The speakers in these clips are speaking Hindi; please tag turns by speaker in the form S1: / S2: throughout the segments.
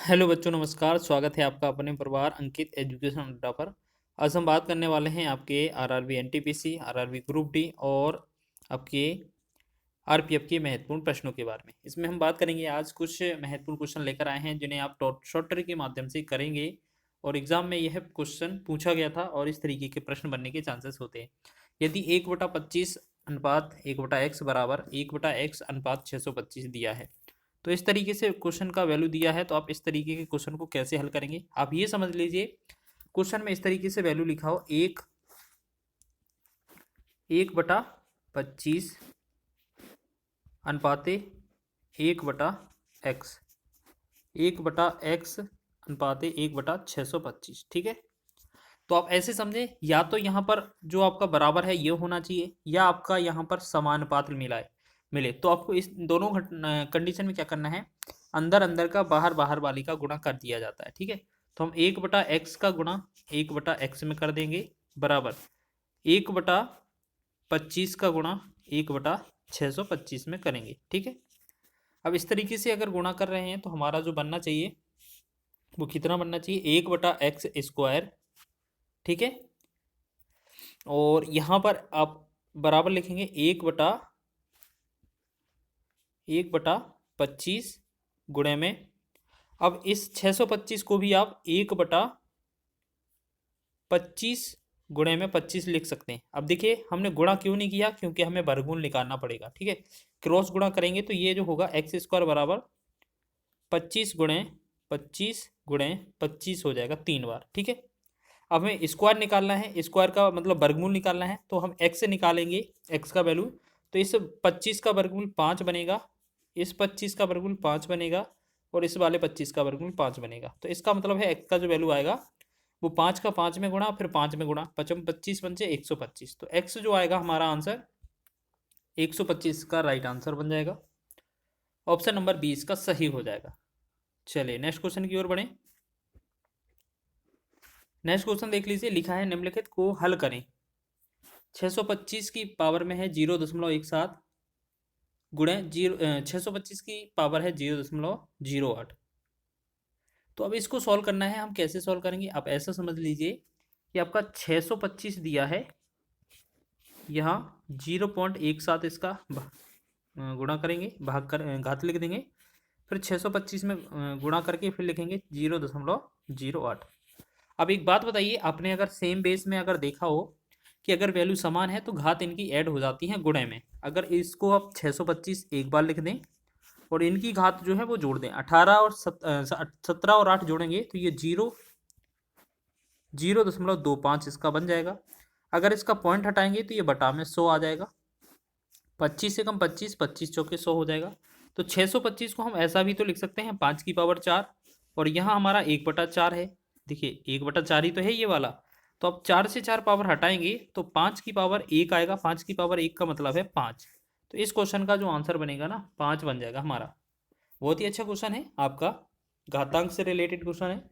S1: हेलो बच्चों, नमस्कार। स्वागत है आपका अपने परिवार अंकित एजुकेशन अड्डा पर। आज हम बात करने वाले हैं आपके RRB NTPC, RRB group D और आपके आरपीएफ के महत्वपूर्ण प्रश्नों के बारे में। इसमें हम बात करेंगे, आज कुछ महत्वपूर्ण क्वेश्चन लेकर आए हैं जिन्हें आप शॉर्ट ट्रिक के माध्यम से करेंगे और एग्जाम में यह क्वेश्चन पूछा गया था और इस तरीके के प्रश्न बनने के चांसेस होते हैं। यदि 1/25 अनुपात 1/x बराबर 1/x अनुपात 625 दिया है, तो इस तरीके से क्वेश्चन का वैल्यू दिया है, तो आप इस तरीके के क्वेश्चन को कैसे हल करेंगे। आप ये समझ लीजिए, क्वेश्चन में इस तरीके से वैल्यू लिखा हो 1/25 अनुपाते 1/x, 1/x अनुपाते 1/625। ठीक है, तो आप ऐसे समझे, या तो यहाँ पर जो आपका बराबर है ये होना चाहिए, या आपका यहाँ पर समानुपात मिले। तो आपको इस दोनों कंडीशन में क्या करना है, अंदर अंदर का बाहर बाहर वाली का गुणा कर दिया जाता है। ठीक है, तो हम 1/x का गुणा 1/x में कर देंगे, बराबर 1/25 का गुणा 1/625 में करेंगे। ठीक है, अब इस तरीके से अगर गुणा कर रहे हैं तो हमारा जो बनना चाहिए वो कितना बनना चाहिए, 1/x²। ठीक है, और यहाँ पर आप बराबर लिखेंगे 1/25 गुणे में। अब इस 625 को भी आप 1/25 गुणे में 25 लिख सकते हैं। अब देखिए, हमने गुणा क्यों नहीं किया, क्योंकि हमें वर्गमूल निकालना पड़ेगा। ठीक है, क्रॉस गुणा करेंगे तो ये जो होगा x² बराबर 25 गुणे 25 हो जाएगा 3 बार। ठीक है, अब हमें स्क्वायर निकालना है, स्क्वायर का मतलब वर्गमूल निकालना है, तो हम x से निकालेंगे x का वैल्यू। तो इस 25 का वर्गमूल 5 बनेगा, इस 25 का वर्गमूल 5 बनेगा, और इस वाले 25 का वर्गमूल 5 बनेगा। तो इसका मतलब है x का जो वैल्यू आएगा वो 5 का 5 में गुणा, फिर 5 में गुणा, 25 पंचे 125। तो x जो आएगा हमारा आंसर 125 का राइट आंसर बन जाएगा। ऑप्शन नंबर 20 का सही हो जाएगा। चलिए नेक्स्ट क्वेश्चन की ओर बढ़ें। नेक्स्ट क्वेश्चन देख लीजिए, लिखा है निम्नलिखित को हल करें। 625 की पावर में है 0.17 गुणे 625 की पावर है 0.08। तो अब इसको सॉल्व करना है। हम कैसे सॉल्व करेंगे, आप ऐसा समझ लीजिए कि आपका 625 दिया है, यहाँ 0.17 इसका गुणा करेंगे, भाग कर घात लिख देंगे, फिर 625 में गुणा करके फिर लिखेंगे 0.08। अब एक बात बताइए, आपने अगर सेम बेस में अगर देखा हो कि अगर वैल्यू समान है तो घात इनकी ऐड हो जाती है गुणे में। अगर इसको आप 625 एक बार लिख दें और इनकी घात जो है वो जोड़ दें, 18 और 17 और 8 जोड़ेंगे तो ये 0.25 इसका बन जाएगा। अगर इसका पॉइंट हटाएंगे तो ये बटा में 100 आ जाएगा। 25 से कम 25, 25 चौके 100 हो जाएगा। तो 625 को हम ऐसा भी तो लिख सकते हैं 5 की पावर 4, और यहाँ हमारा 1/4 है। देखिए 1/4 ही तो है ये वाला। तो अब 4 से 4 पावर हटाएंगे तो 5 की पावर 1 आएगा। 5 की पावर 1 का मतलब है 5। तो इस क्वेश्चन का जो आंसर बनेगा ना, 5 बन जाएगा हमारा। बहुत ही अच्छा क्वेश्चन है आपका, घातांक से रिलेटेड क्वेश्चन है।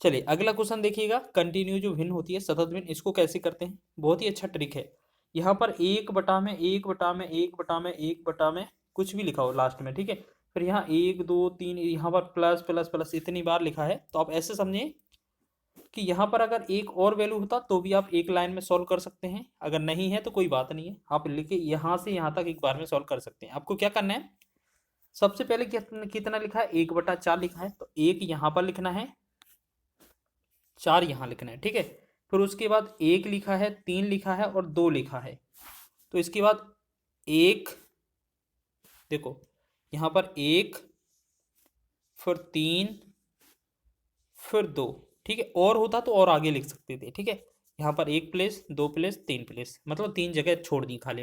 S1: चलिए अगला क्वेश्चन देखिएगा, कंटिन्यू जो भिन्न होती है सतत भिन्न, इसको कैसे करते हैं। बहुत ही अच्छा ट्रिक है। यहाँ पर 1/1/1/1/1 कुछ भी लिखा हो लास्ट में, ठीक है। फिर यहाँ 1 2 3, यहाँ पर प्लस प्लस प्लस इतनी बार लिखा है। तो आप ऐसे समझें कि यहाँ पर अगर एक और वैल्यू होता तो भी आप एक लाइन में सॉल्व कर सकते हैं, अगर नहीं है तो कोई बात नहीं है, आप लिखे यहाँ से यहाँ तक एक बार में सॉल्व कर सकते हैं। आपको क्या करना है, सबसे पहले कितना लिखा है, 1/4 लिखा है, तो 1 यहाँ पर लिखना है, 4 यहाँ लिखना है। ठीक है, फिर उसके बाद 1 लिखा है, 3 लिखा है और 2 लिखा है। तो इसके बाद 1, देखो यहाँ पर 1, फिर 3, फिर 2। ठीक है, और होता तो और आगे लिख सकते थे। ठीक है, यहाँ पर 1 प्लेस, 2 प्लेस, 3 प्लेस, मतलब 3 जगह छोड़ दी खाली।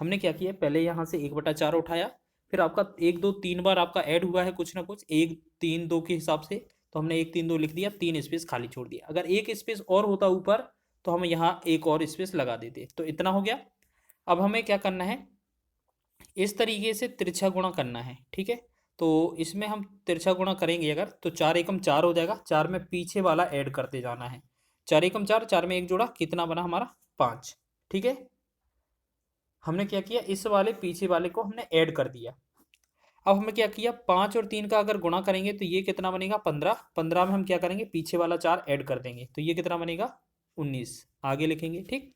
S1: हमने क्या किया, पहले यहाँ से 1/4 उठाया, फिर आपका 1 2 3 बार आपका ऐड हुआ है कुछ ना कुछ 1 3 2 के हिसाब से, तो हमने 1 3 2 लिख दिया, 3 स्पेस खाली छोड़ दिया। अगर एक स्पेस और होता ऊपर तो हम यहाँ एक और स्पेस लगा देते। तो इतना हो गया। अब हमें क्या करना है, इस तरीके से तिरछा गुणा करना है। ठीक है, तो इसमें हम तिरछा गुणा करेंगे अगर, तो 4 एकम 4 हो जाएगा, 4 में पीछे वाला ऐड करते जाना है। 4 एकम 4, 4 में 1 जोड़ा, कितना बना हमारा 5। ठीक है, हमने क्या किया, इस वाले पीछे वाले को हमने ऐड कर दिया। अब हमें क्या किया, 5 और 3 का अगर गुणा करेंगे तो ये कितना बनेगा 15, 15 में हम क्या करेंगे पीछे वाला 4 ऐड कर देंगे तो ये कितना बनेगा 19, आगे लिखेंगे ठीक।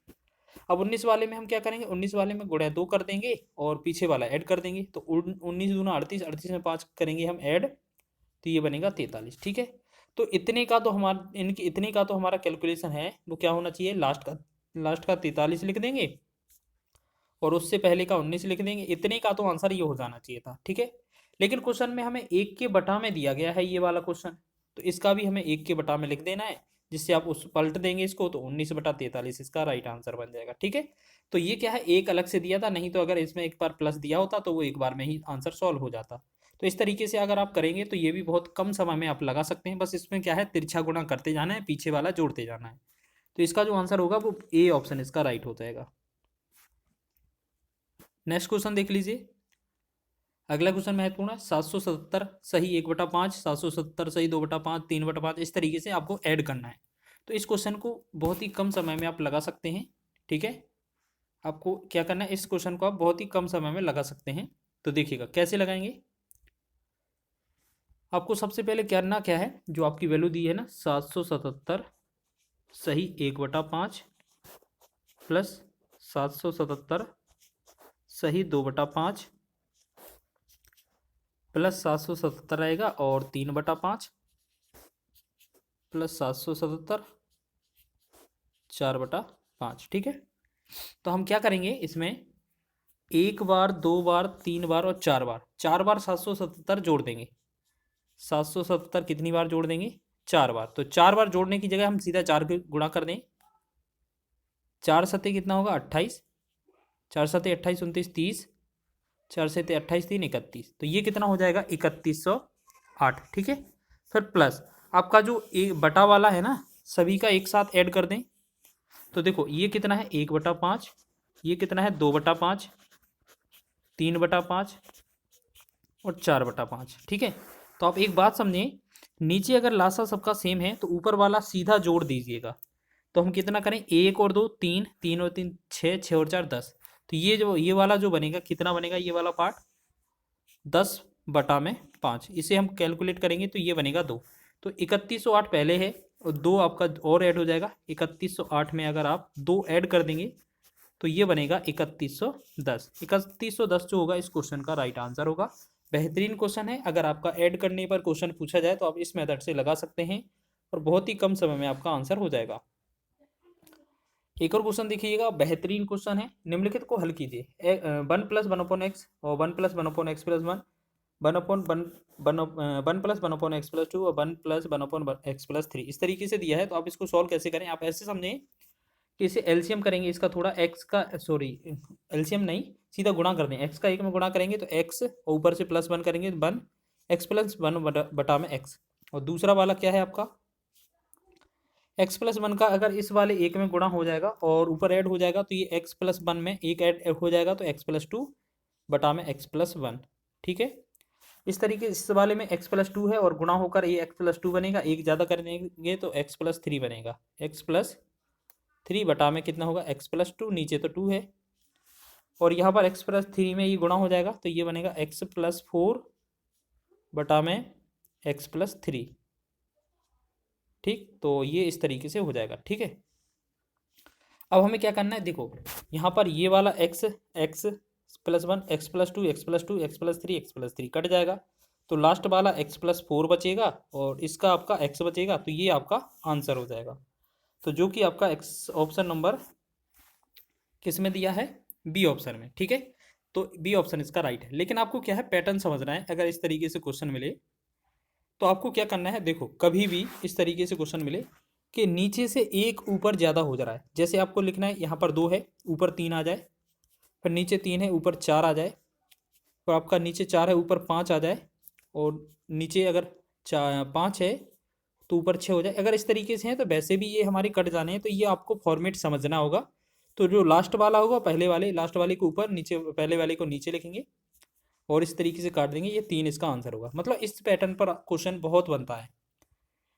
S1: अब 19 वाले में हम क्या करेंगे, 19 वाले में गुणा 2 कर देंगे और पीछे वाला ऐड कर देंगे तो 19 दूना 38, 38 में 5 करेंगे हम ऐड तो ये बनेगा 43 ठीक है। तो इतने का तो हमारा इनकी इतने का तो हमारा कैलकुलेशन है वो क्या होना चाहिए, लास्ट का 43 लिख देंगे और उससे पहले का 19 लिख देंगे, इतने का तो आंसर ये हो जाना चाहिए था ठीक है। लेकिन क्वेश्चन में हमें 1 के बटा में दिया गया है ये वाला क्वेश्चन, तो इसका भी हमें 1 के बटा में लिख देना है, जिससे आप उस पलट देंगे इसको तो 19/43 इसका राइट आंसर बन जाएगा ठीक है। तो ये क्या है, एक अलग से दिया था, नहीं तो अगर इसमें एक बार प्लस दिया होता तो वो एक बार में ही आंसर सॉल्व हो जाता। तो इस तरीके से अगर आप करेंगे तो ये भी बहुत कम समय में आप लगा सकते हैं, बस इसमें क्या है तिरछा गुणा करते जाना है, पीछे वाला जोड़ते जाना है। तो इसका जो आंसर होगा वो ए ऑप्शन इसका राइट हो जाएगा। नेक्स्ट क्वेश्चन देख लीजिए, अगला क्वेश्चन महत्वपूर्ण है। 777 सही 1/5, 777 सही 2/5, 3/5, इस तरीके से आपको ऐड करना है। तो इस क्वेश्चन को बहुत ही कम समय में आप लगा सकते हैं ठीक है। आपको क्या करना है, इस क्वेश्चन को आप बहुत ही कम समय में लगा सकते हैं। तो देखिएगा कैसे लगाएंगे। आपको सबसे पहले करना क्या है, जो आपकी वैल्यू दी है ना 777 सही 1/5 प्लस 777 सही 2/5 प्लस 777 आएगा और 3/5 प्लस 777 4/5 ठीक है। तो हम क्या करेंगे इसमें, एक बार, दो बार, 3 बार और 4 बार, 4 बार 777 जोड़ देंगे। 777 कितनी बार जोड़ देंगे, 4 बार। तो 4 बार जोड़ने की जगह हम सीधा 4 के गुणा कर दें। 4 सत्ते कितना होगा 28, 4 सत्ते 28, 29, 30, 4 सत्ते 28, 3 31, तो ये कितना हो जाएगा 3108 ठीक है। फिर प्लस आपका जो एक बटा वाला है ना, सभी का एक साथ ऐड कर दें। तो देखो ये कितना है 1/5, ये कितना है 2/5, 3/5 और 4/5 ठीक है। तो आप एक बात समझें, नीचे अगर लासा सबका सेम है तो ऊपर वाला सीधा जोड़ दीजिएगा। तो हम कितना करें, 1 और 2 3, 3 और 3 6, 6 और 4 10। तो ये वाला जो बनेगा कितना बनेगा, ये वाला पार्ट 10/5, इसे हम कैलकुलेट करेंगे तो ये बनेगा 2। तो 3108 पहले है और 2 आपका और ऐड हो जाएगा। 3108 में अगर आप 2 ऐड कर देंगे तो ये बनेगा 3110। 3110 जो होगा इस क्वेश्चन का राइट आंसर होगा। बेहतरीन क्वेश्चन है, अगर आपका ऐड करने पर क्वेश्चन पूछा जाए तो आप इस मेथड से लगा सकते हैं और बहुत ही कम समय में आपका आंसर हो जाएगा। एक और क्वेश्चन देखिएगा, बेहतरीन क्वेश्चन है। निम्नलिखित को हल कीजिए। 1 + 1/x और 1 + 1/x+1, 1 प्लस 1/x+2 और 1 + 1/x+3 इस तरीके से दिया है। तो आप इसको सॉल्व कैसे करें, आप ऐसे समझें कि इसे एलसीएम करेंगे इसका, थोड़ा एक्स का सॉरी एलसीएम नहीं, सीधा गुणा कर दें। एक्स का 1 में गुणा करेंगे तो एक्स और ऊपर से +1 करेंगे 1, x+1/x। और दूसरा वाला क्या है आपका, x+1 का अगर इस वाले 1 में गुणा हो जाएगा और ऊपर ऐड हो जाएगा तो ये x+1 में एक ऐड हो जाएगा तो x+2/x+1 ठीक है। इस तरीके इस वाले में x+2 है और गुणा होकर ये x+2 बनेगा, एक ज़्यादा कर देंगे तो x+3 बनेगा। x+3 बटा में कितना होगा x+2, नीचे तो 2 है और यहाँ पर x+3 में ये गुणा हो जाएगा तो ये बनेगा x+4 बटा में x+3 ठीक। तो ये इस तरीके से हो जाएगा ठीक है। अब हमें क्या करना है, देखो यहाँ पर ये वाला x+1, x+2, x+2, x+3, x+3 cut जाएगा तो लास्ट वाला x+4 बचेगा और इसका आपका x बचेगा, तो ये आपका आंसर हो जाएगा। तो जो कि आपका x ऑप्शन नंबर किस में दिया है, बी ऑप्शन में ठीक है। तो बी ऑप्शन इसका राइट है। लेकिन आपको क्या है पैटर्न समझना है, अगर इस तरीके से क्वेश्चन मिले तो आपको क्या करना है, देखो कभी भी इस तरीके से क्वेश्चन मिले कि नीचे से एक ऊपर ज़्यादा हो जा रहा है, जैसे आपको लिखना है यहाँ पर 2 है ऊपर 3 आ जाए, फिर नीचे 3 है ऊपर 4 आ जाए, और आपका नीचे 4 है ऊपर 5 आ जाए, और नीचे अगर 5 है तो ऊपर 6 हो जाए। अगर इस तरीके से है तो वैसे भी ये हमारे कट जाने हैं, तो ये आपको फॉर्मेट समझना होगा। तो जो लास्ट वाला होगा पहले वाले, लास्ट वाले को ऊपर, नीचे पहले वाले को नीचे लिखेंगे और इस तरीके से काट देंगे, ये 3 इसका आंसर होगा। मतलब इस पैटर्न पर क्वेश्चन बहुत बनता है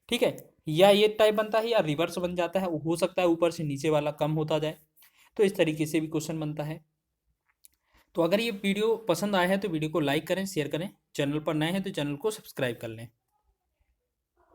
S1: ठीक है। या ये टाइप बनता है या रिवर्स बन जाता है, हो सकता है ऊपर से नीचे वाला कम होता जाए, तो इस तरीके से भी क्वेश्चन बनता है। तो अगर ये वीडियो पसंद आया है तो वीडियो को लाइक करें, शेयर करें चैनल पर नए हैं तो चैनल को सब्सक्राइब कर लें।